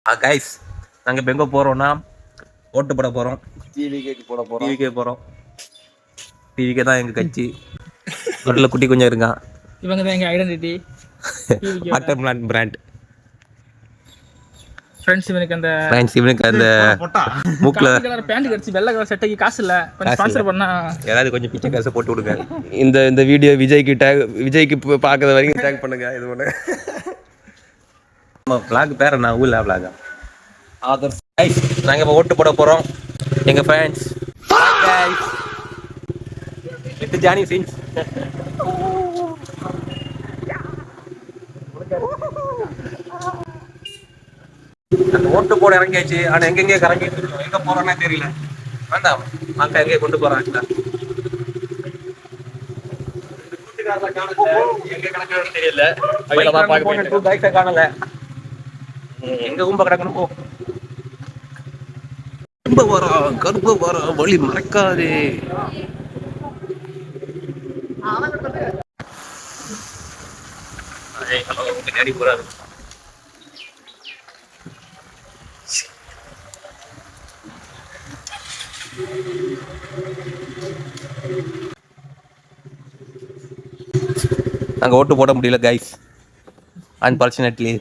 Guys நாங்கள் இப்போ எங்கே போகிறோம்னா ஓட்டு போட போகிறோம். டிவிக்கே போகிறோம். டிவிக்கே தான் எங்கள் கட்சி. வீட்டில் குட்டி கொஞ்சம் இருக்கான். இவங்க தான் எங்கள் ஐடென்டிட்டி. Water brand. ஃப்ரெண்ட்ஸ் இவனுக்கு அந்த மூக்கில் பேண்ட் கடிச்சு வெள்ளை கலர் சட்டைக்கு காசு இல்லை, கொஞ்சம் ஸ்பான்சர் பண்ணா ஏதாவது கொஞ்சம் பிச்சை காசை போட்டு விடுங்க. இந்த வீடியோ விஜய்க்கு பார்க்குற வரைக்கும் டேக் பண்ணுங்க. இது ஒன்று நம்ம விளாக் பேர் என்ன ஊரில் விளாகா ஆதர். நாங்கள் இப்போ ஓட்டு போட போகிறோம். எங்கள் ஃபேன்ஸ் வித் ஜானி சின்ஸ். ஓட்டு போட இறங்கியாச்சு. ஆனால் எங்கெங்கே இறங்கிட்டு இருக்கோம், எங்கே போகிறோன்னே தெரியல. வேண்டாம் மக்கள் எங்கே கொண்டு போகிறாங்க. தெரியல காணல. எங்க கும்ப கிடக்கணும் போ. கரும்ப வரோம் வழி மறக்காது. பின்னாடி போறாரு. நாங்கள் ஓட்டு போட முடியல கைஸ், அன்பார்ச்சுனேட்லி.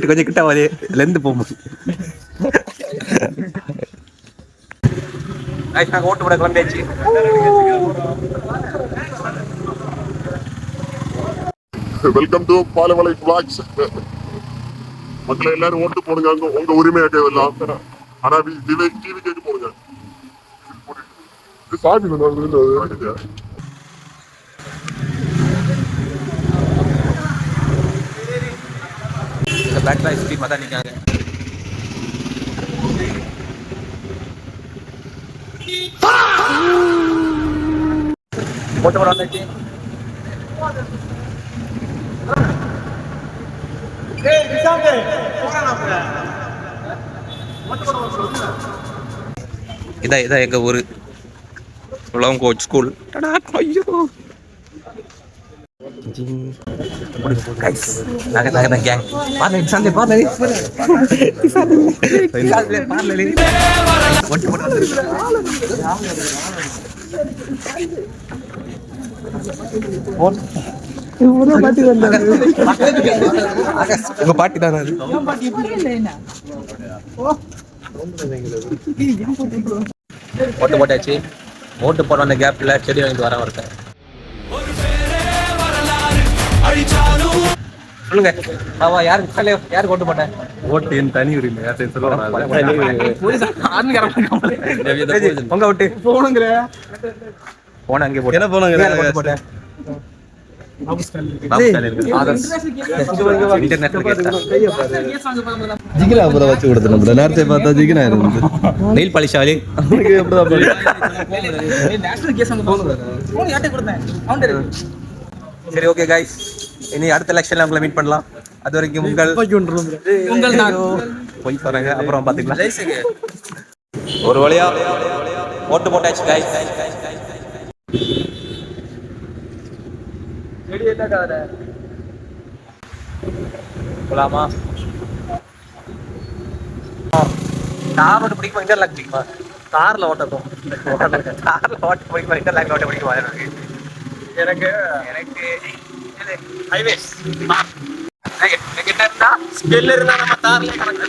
கொஞ்சம் கிட்ட வாதே லெந்து போகும். நாங்கள் ஓட்டு போட கிளம்பியாச்சு. வெல்கம் டு பாலவலை vlogs. மக்களை எல்லாரும் ஓட்டு போடுங்க, உங்க உரிமையை கேட்கலாம். ஆனா டிவி கேட்க போடுங்க. சாமி பேட்லாய் ஸ்ட்ரீட் தான் நிற்காங்க. ஓட்டு போட வந்தாச்சு. இதான் எங்க ஊரு உலகம் கோச் ஸ்கூல். ஐயோ கேங் உங்க பாட்டி தானே அது. ஓட்டு போட்டாச்சு. ஓட்டு போட அந்த கேப்ல செடி வாங்கிட்டு வர ஒருத்தன். சொல்லுங்க அவா யாருக்கு ஓட்டு போட்டேன்? ஓட்டு என் தனி உரிமை. உங்க ஓட்டு போன அங்கே போட்டேன். சரி ஓகே கைஸ், இனி அடுத்த எலெக்ஷன்ல உங்களை மீட் பண்ணலாம். அது வரைக்கும் போய் பாருங்க, அப்புறம் பாத்துக்கலாம். ஒரு வழியா ஓட்டு போட்டாச்சு கைஸ். போலாமா? கார் ஓட்ட பிடிக்குமா இன்டர்லாக் பிடிக்குமா? கார்ல ஓட்டணும். கார்ல ஓட்ட பிடிக்குமா இன்டர்லாக் ஓட்ட பிடிக்குமா? எனக்கு ஹைவேஸ் என்கிட்ட இருந்தா ஸ்கில் இருந்தா நம்ம கார்ல கணக்கு